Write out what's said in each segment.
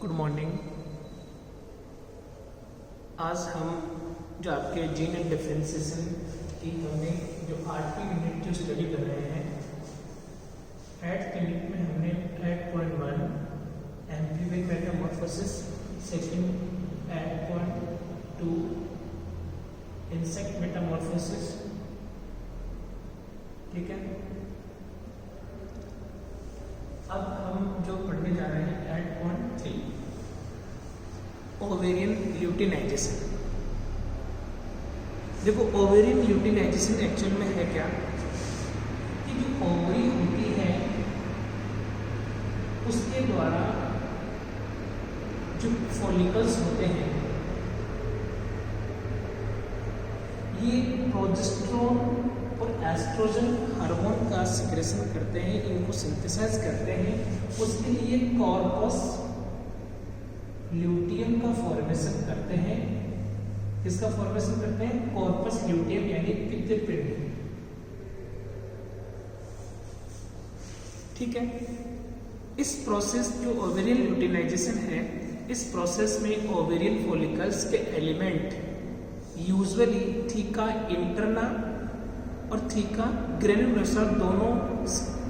Good morning. आज हम जो आपके जीन एंड डिफरेंशिएशन की हमने जो 8वीं यूनिट जो स्टडी कर रहे हैं, 8th यूनिट में हमने 8.1 amphibian Metamorphosis, second 8.2 insect Metamorphosis, ठीक है। अब हम जो पढ़ने जा रहे हैं 8.3 ओवेरियन ल्यूटिनाइजेशन। देखो, ओवेरियन ल्यूटिनाइजेशन एक्चुअल में है क्या कि जो ओवरी होती है उसके द्वारा जो फॉलिकल्स होते हैं ये प्रोजेस्टेरोन और एस्ट्रोजन हार्मोन का सिक्रेशन करते हैं, इनको सिंथेसाइज करते हैं। उसके लिए कॉर्पस ल्यूटियम का फॉर्मेशन करते हैं। किसका फॉर्मेशन करते हैं? कॉर्पस ल्यूटियम यानी पित्तपिंड, ठीक है। इस प्रोसेस जो ओवेरियन ल्यूटिनाइजेशन है, इस प्रोसेस में ओवेरियन फॉलिकल्स के एलिमेंट यूजुअली थीका इंटरना और थीका ग्रेनुलोसा दोनों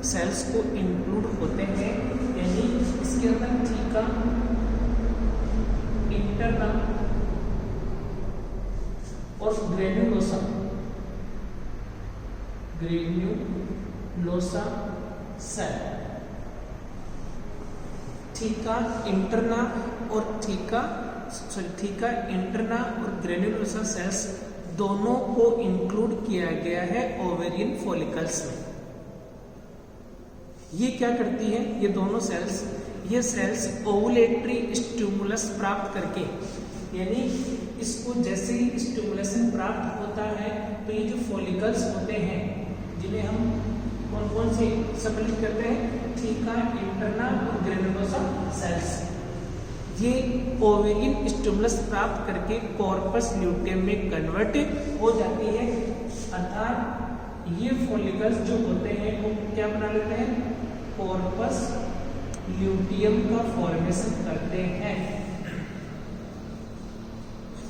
सेल्स को इंक्लूड होते हैं, यानी इसके अंदर थीका इंटरना और ग्रेनुलोसा सेल, थीका इंटरना और थीका इंटरना और ग्रेनुलोसा सेल्स दोनों को इंक्लूड किया गया है ओवेरियन फॉलिकल्स में। ये क्या करती है? ये दोनों सेल्स, ये सेल्स ओवुलेटरी स्टिमुलस प्राप्त करके, यानी इसको जैसे ही स्टिमुलेशन प्राप्त होता है तो ये जो फॉलिकल्स होते हैं जिन्हें हम कौन कौन से सम्मिलित करते हैं? थीका इंटरना और ग्रेनुलोसा सेल्स, ये ओवेरियन स्टिमुलस प्राप्त करके कॉर्पस ल्यूटियम में कन्वर्ट हो जाती है। अर्थात ये फॉलिकल्स जो होते हैं वो क्या बना लेते हैं? कॉर्पस ल्यूटियम का फॉर्मेशन करते हैं।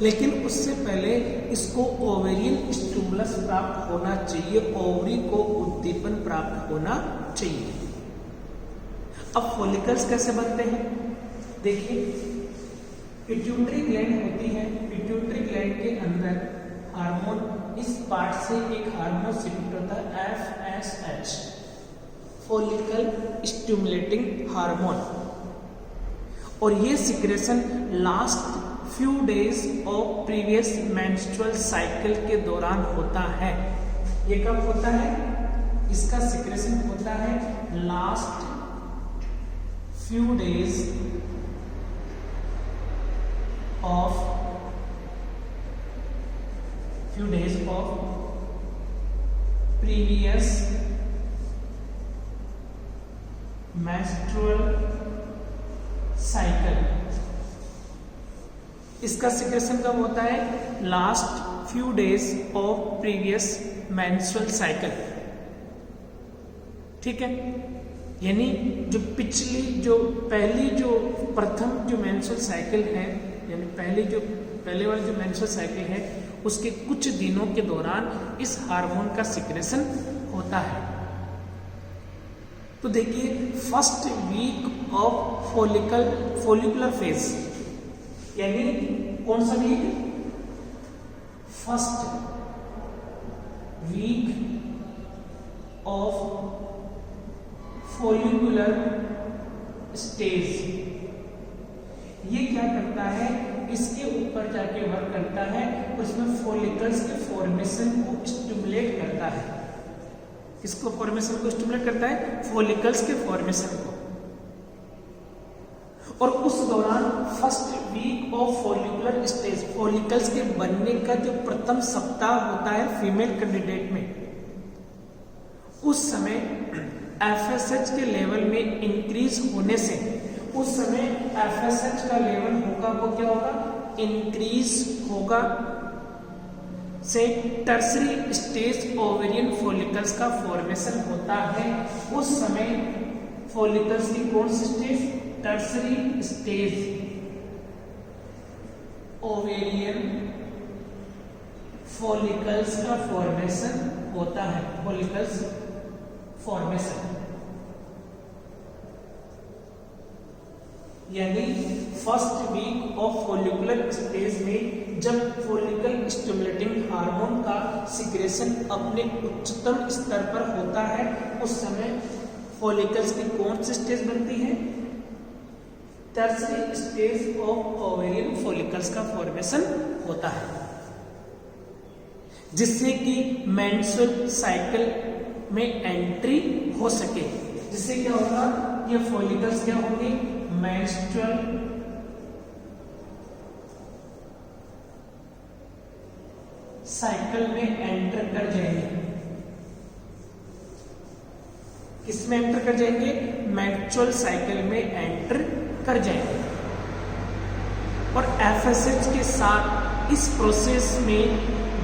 लेकिन उससे पहले इसको ओवेरियन स्टिमुलस प्राप्त होना चाहिए, ओवरी को उद्दीपन प्राप्त होना चाहिए। अब फॉलिकल्स कैसे बनते हैं? देखिए, पिट्यूटरी ग्लैंड होती है, पिट्यूटरी ग्लैंड के अंदर हार्मोन, इस पार्ट से एक हार्मोन सिक्रेट होता है FSH, फॉलिकल स्टिमुलेटिंग हार्मोन, और ये secretion last few days of previous menstrual cycle के दौरान होता है। ये कब होता है? इसका सिक्रेशन होता है last few days of previous menstrual cycle। इसका सिक्रेशन कब होता है? Last few days of previous menstrual cycle, ठीक है। यानी जो पहली जो प्रथम जो मेंस्ट्रुअल साइकिल है, यानी पहले वाली जो मेंस्ट्रुअल साइकिल है, उसके कुछ दिनों के दौरान इस हार्मोन का सिक्रेशन होता है। तो देखिए, first week of follicular phase, यानी कौन सा week? First week of follicular stage, ये क्या करता है? इसके ऊपर जाके वर्क करता है, उसमें फॉलिकल्स के फॉर्मेशन को स्टिमुलेट करता है। किसको फॉर्मेशन को स्टिमुलेट करता है? फॉलिकल्स के फॉर्मेशन को। और उस दौरान first week of follicular stage, follicles के बनने का जो प्रथम सप्ताह होता है फीमेल कैंडिडेट में, उस समय FSH के लेवल में इंक्रीज होने से, उस समय FSH का लेवल होगा, वो क्या होगा? इंक्रीज होगा से टर्सरी स्टेज ओवेरियन फॉलिकल्स का फॉर्मेशन होता है। उस समय फॉलिकल्स की कौन सी stage? Tertiary stage ovarian follicles का फॉर्मेशन होता है, फॉलिकल्स फॉर्मेशन, यानी first week of follicular stage में जब फॉलिकल स्टिमुलेटिंग हार्मोन का सिक्रेशन अपने उच्चतम स्तर पर होता है, उस समय फॉलिकल्स की कौन सी स्टेज बनती है? Tertiary stage of ovarian follicles का फॉर्मेशन होता है, जिससे कि मेंस्ट्रुअल साइकिल में एंट्री हो सके। जिससे क्या होगा, ये फॉलिकल्स क्या होंगे? मेंस्ट्रुअल साइकिल में एंटर कर जाएंगे। किस में एंटर कर जाएंगे? मेंस्ट्रुअल साइकिल में एंटर कर जाएंगे। और एफएसएच के साथ इस प्रोसेस में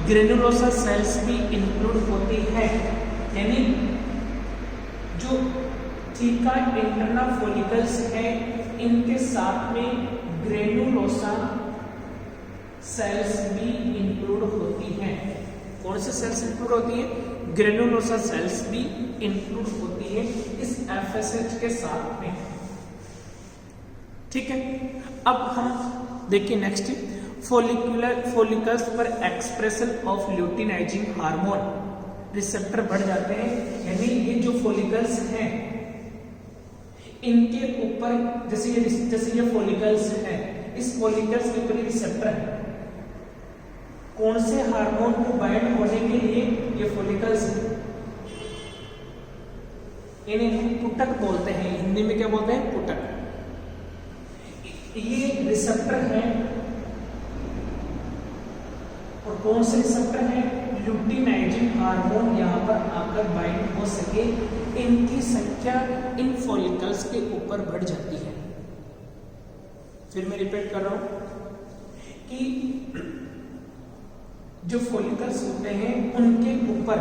ग्रेनुलोसा सेल्स भी इंक्लूड होती है, यानी जो थीका इंटरना फॉलिकल्स है इनके साथ में ग्रेनुलोसा सेल्स भी इंक्लूड होती हैं। कौन से सेल्स इंक्लूड होती है? ग्रेनुलोसा सेल्स भी इंक्लूड होती है इस एफएसएच के साथ में। ठीक है, अब हम देखिए नेक्स्ट, फॉलिकल्स पर expression of luteinizing hormone receptor बढ़ जाते हैं, यानी ये जो फॉलिकल्स हैं इनके ऊपर जैसे ये फॉलिकल्स हैं, इस फॉलिकल्स के ऊपर रिसेप्टर है। कौन से हार्मोन को बाइंड होने के लिए ये फॉलिकल्स है? इन्हें हम पुटक बोलते हैं, हिंदी में क्या बोलते हैं? पुटक। ये रिसेप्टर है, और कौन से रिसेप्टर है? ल्यूटिनाइजिंग हार्मोन यहाँ पर आकर बाइंड हो सके, इनकी संख्या इन फॉलिकल्स के ऊपर बढ़ जाती है। फिर मैं रिपीट कर रहा हूं कि जो फॉलिकल्स होते हैं उनके ऊपर,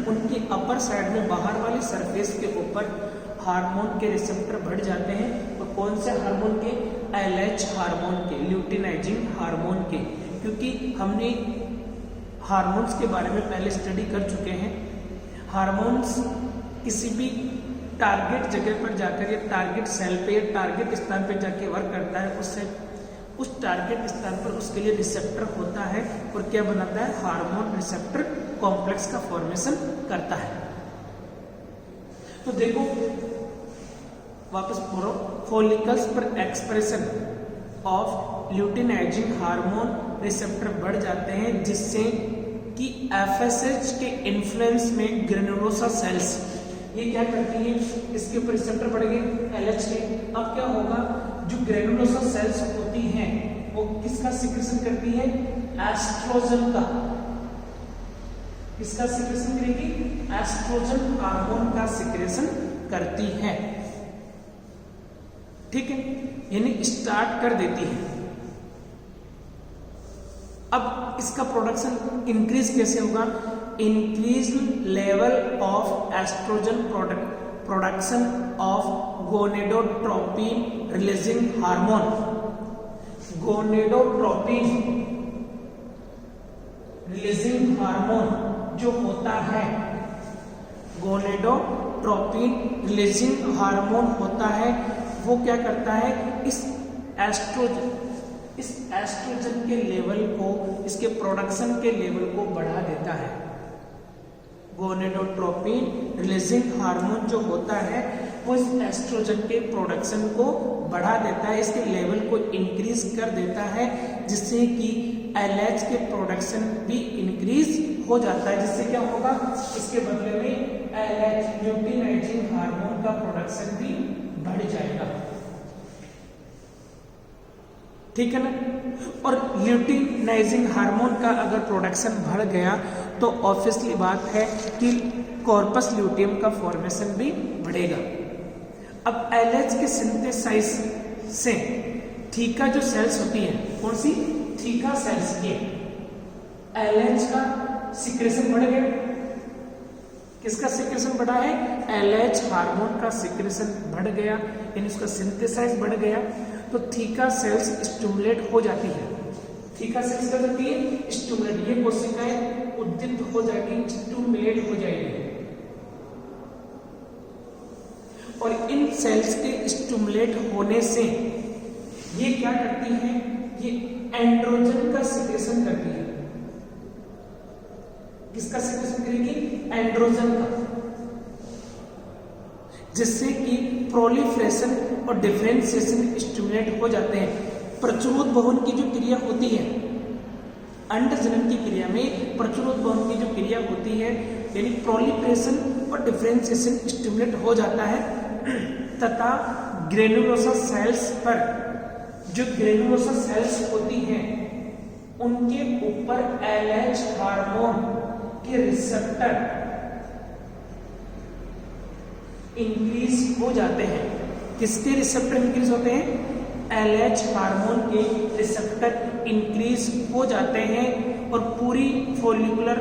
उनके अपर साइड में बाहर वाले सरफेस के ऊपर हार्मोन के रिसेप्टर बढ़ जाते हैं। तो कौन से हार्मोन के? एलएच हार्मोन के, ल्यूटिनाइजिंग हार्मोन के, क्योंकि हमने हार्मोन्स के बारे में पहले स्टडी कर चुके हैं। हार्मोन्स किसी भी टारगेट जगह पर जाकर या टारगेट सेल पे या टारगेट स्थान पे जाके वर्क करता है, उससे उस टारगेट स्थान पर उसके लिए रिसेप्टर होता है और क्या बनाता है? हार्मोन रिसेप्टर कॉम्प्लेक्स का फॉर्मेशन करता है। तो देखो वापस बोलो, फॉलिकल्स पर expression of luteinizing hormone receptor बढ़ जाते हैं, जिससे कि एफएसएच के इन्फ्लुएंस में ग्रेनुलोसा सेल्स ये क्या करती है? इसके ऊपर रिसेप्टर बढ़ गए एलएच के। अब क्या होगा? जो ग्रेनुलोसा सेल्स होती हैं वो किसका सिक्रेशन करती है? एस्ट्रोजन का। किसका सिक्रेशन करेगी? एस्ट्रोजन हार्मोन का सिक्रेशन करती है। ठीक है, यानी स्टार्ट कर देती है। अब इसका प्रोडक्शन इंक्रीज कैसे होगा? Increase level of oestrogen production of gonadotropin releasing hormone. Gonadotropin releasing hormone जो होता है, गोनेडोट्रोपिन रिलीजिंग हार्मोन होता है, वो क्या करता है? इस एस्ट्रोजन के लेवल को, इसके प्रोडक्शन के लेवल को बढ़ा देता है। गोनेडोट्रोपिन रिलीजिंग हार्मोन जो होता है वो इस एस्ट्रोजन के प्रोडक्शन को बढ़ा देता है, इसके लेवल को इंक्रीज कर देता है, जिससे कि एलएच के प्रोडक्शन भी इंक्रीज हो जाता है। जिससे क्या होगा? इसके बदले में एलएच ल्यूटिनाइजिंग हार्मोन का प्रोडक्शन भी बढ़ जाएगा। ठीक है ना? और ल्यूटिनाइजिंग हार्मोन का अगर प्रोडक्शन बढ़ गया तो ऑब्वियसली बात है कि कॉर्पस ल्यूटियम का फॉर्मेशन भी बढ़ेगा। अब एलएच के सिंथेसाइज से थीका जो सेल्स होती है, कौन सी? थीका सेल्स के एलएच का सिक्रेशन बढ़ गया। किसका सिक्रेशन बढ़ा है? LH हार्मोन का सिक्रेशन बढ़ गया, यानी उसका सिंथेसाइज बढ़ गया, तो थीका सेल्स स्टिमुलेट हो जाती है। थीका सेल्स क्या करती है? स्टिमुलेट, ये कोशिकाएं उद्दीप्त हो जाएगी, स्टिमुलेट हो जाएगी। और इन सेल्स के स्टिमुलेट होने से ये क्या करती है? ये एंड्रोजन का सिक्रेशन करती है। किसका सिक्रेशन करेगी? एंड्रोजन का, जिससे कि प्रोलिफरेशन और डिफरेंशिएशन स्टिमुलेट हो जाते हैं। प्रचुरोद्भवन की जो क्रिया होती है, अंडजनन की क्रिया में प्रचुरोद्भवन की जो क्रिया होती है, यानी प्रोलिफरेशन और डिफरेंशिएशन स्टिमुलेट हो जाता है, तथा ग्रेनुलोसा सेल्स पर, जो ग्रेनुलोसा सेल्स होती हैं, उनके ऊपर LH हार्मोन के रिसेप्टर इंक्रीज हो जाते हैं। किसके रिसेप्टर इंक्रीज होते हैं? LH हार्मोन के रिसेप्टर इंक्रीज हो जाते हैं और पूरी फॉलिकुलर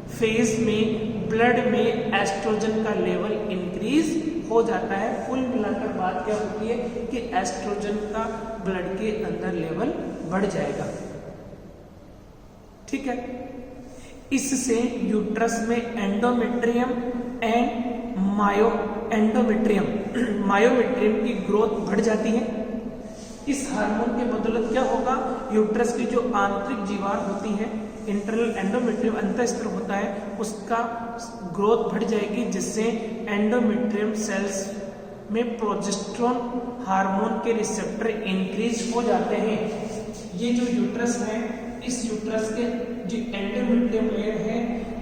फेज में ब्लड में एस्ट्रोजन का लेवल इंक्रीज हो जाता है। कुल मिलाकर बात क्या होती है कि एस्ट्रोजन का ब्लड के अंदर लेवल बढ़ जाएगा। ठीक है, इससे यूट्रस में एंडोमेट्रियम एंड मायोमेट्रियम की ग्रोथ बढ़ जाती है। इस हार्मोन के बदौलत क्या होगा? यूट्रस की जो आंतरिक दीवार होती है, इंटरनल एंडोमेट्रियम अंतःस्तर होता है, उसका ग्रोथ बढ़ जाएगी, जिससे एंडोमेट्रियम सेल्स में प्रोजेस्टेरोन हार्मोन के रिसेप्टर इंक्रीज हो जाते हैं। ये जो यूट्रस है, इस यूट्रस के जो एंडोमेट्रियम लेयर है,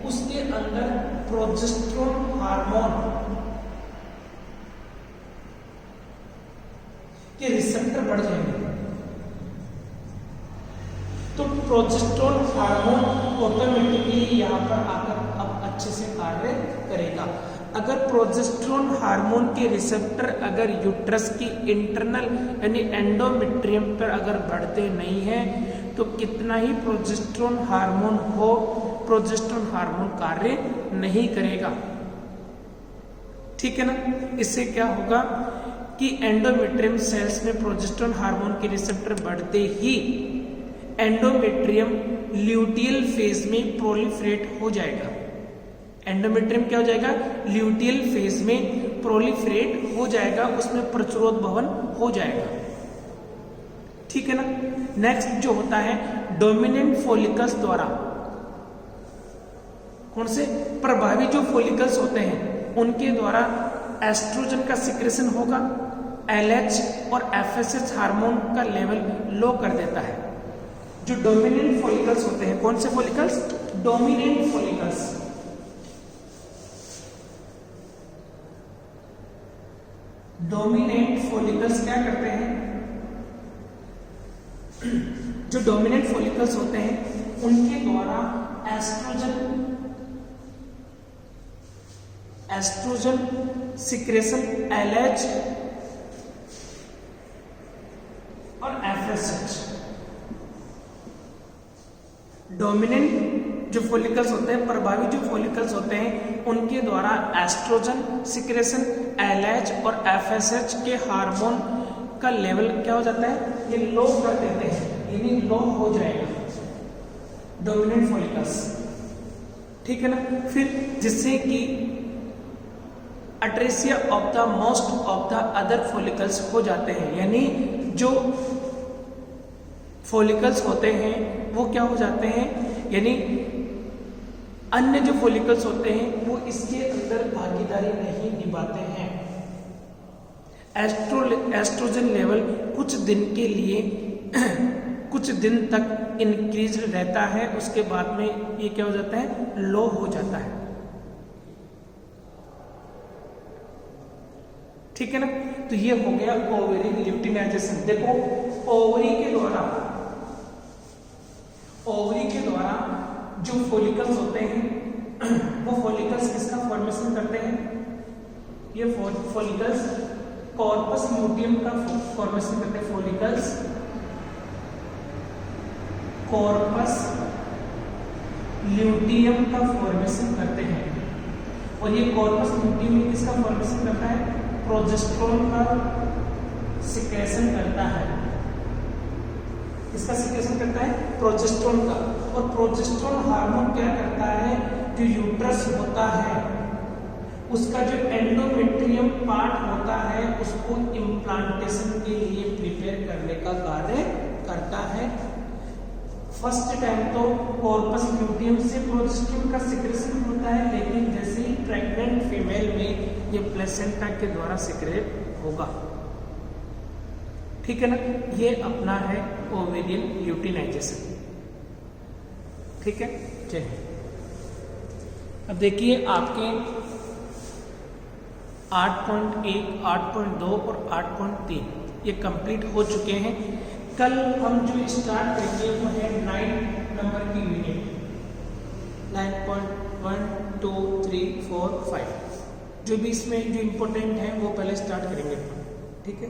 उसके अंदर प्रोजेस्टेरोन हार्मोन के रिसेप्टर बढ़ जाएंगे। तो प्रोजेस्टेरोन हार्मोन ऑटोमेटिकली यहाँ पर आकर अब अच्छे से कार्य करेगा। अगर प्रोजेस्टेरोन हार्मोन के रिसेप्टर अगर यूट्रस की इंटरनल यानी एंडोमेट्रियम पर अगर बढ़ते नहीं हैं, तो कितना ही प्रोजेस्टेरोन हार्मोन हो, प्रोजेस्टेरोन हार्मोन कार्य नहीं करेगा। ठीक है ना? इससे क्या होगा कि एंडोमेट्रियम सेल्स में प्रोजेस्टेरोन हार्मोन के रिसेप्टर बढ़ते ही एंडोमेट्रियम ल्यूटियल फेज में प्रोलिफरेट हो जाएगा। एंडोमेट्रियम क्या हो जाएगा? ल्यूटियल फेज में प्रोलिफरेट हो जाएगा, उसमें प्रचुरोद्भवन हो जाएगा। ठीक है ना? नेक्स्ट जो होता है डोमिनेंट फॉलिकल्स द्वारा, कौन से प्रभावी जो फॉलिकल्स होते हैं उनके द्वारा एस्ट्रोजन का सिक्रेशन होगा, LH और FSH हार्मोन का लेवल लो कर देता है। जो डोमिनेंट फॉलिकल्स होते हैं, कौन से follicles? Dominant follicles. Dominant follicles क्या करते हैं? जो डोमिनेंट फॉलिकल्स होते हैं उनके द्वारा एस्ट्रोजन सिक्रेशन LH और FSH। डोमिनेंट जो फॉलिकल्स होते हैं, प्रभावी जो फॉलिकल्स होते हैं, उनके द्वारा एस्ट्रोजन सिक्रेशन LH और FSH के हार्मोन का लेवल क्या हो जाता है? ये लो कर देते हैं, यानी लो हो जाएगा डोमिनेंट फॉलिकल्स। ठीक है ना? फिर जिससे कि अट्रेसिया of the most of the other follicles हो जाते हैं, यानी जो फॉलिकल्स होते हैं वो क्या हो जाते हैं, यानी अन्य जो फॉलिकल्स होते हैं वो इसके अंदर भागीदारी नहीं निभाते हैं। एस्ट्रोजन लेवल कुछ दिन के लिए कुछ दिन तक इंक्रीज रहता है, उसके बाद में ये क्या हो जाता है? लो हो जाता है। ठीक है ना? तो ये हो गया ओवरी ल्यूटिनाइजेशन। देखो ओवरी के द्वारा जो फॉलिकल्स होते हैं वो फॉलिकल्स किसका फॉर्मेशन करते हैं? ये फॉलिकल्स कॉर्पस ल्यूटियम का फॉर्मेशन करते हैं। फॉलिकल्स कॉर्पस ल्यूटियम का फॉर्मेशन करते हैं। और ये कॉर्पस ल्यूटियम किसका फॉर्मेशन करता है? प्रोजेस्टेरोन का सिक्रेशन करता है। इसका सिक्रेशन करता है प्रोजेस्टेरोन का। और प्रोजेस्टेरोन हार्मोन क्या करता है? जो यूट्रस होता है उसका जो एंडोमेट्रियम पार्ट होता है उसको इम्प्लांटेशन के लिए प्रिपेयर करने का कार्य करता है। फर्स्ट टाइम तो कॉर्पस ल्यूटियम से प्रोजेस्टेरोन का सिक्रेशन होता है, लेकिन जैसे ही प्रेग्नेंट फीमेल में ये प्लेसेंटा के द्वारा सिक्रेट होगा। ठीक है ना? ये अपना है ओवेरियन ल्यूटिनाइजेशन। ठीक है, चलिए अब देखिए आपके 8.1, 8.2 और 8.3 ये कंप्लीट हो चुके हैं। कल हम जो स्टार्ट करेंगे वो है 9 नंबर की यूनिट, 9.1, 2, 3, 4, 5 जो भी इसमें जो इम्पोर्टेंट है वो पहले स्टार्ट करेंगे। ठीक है।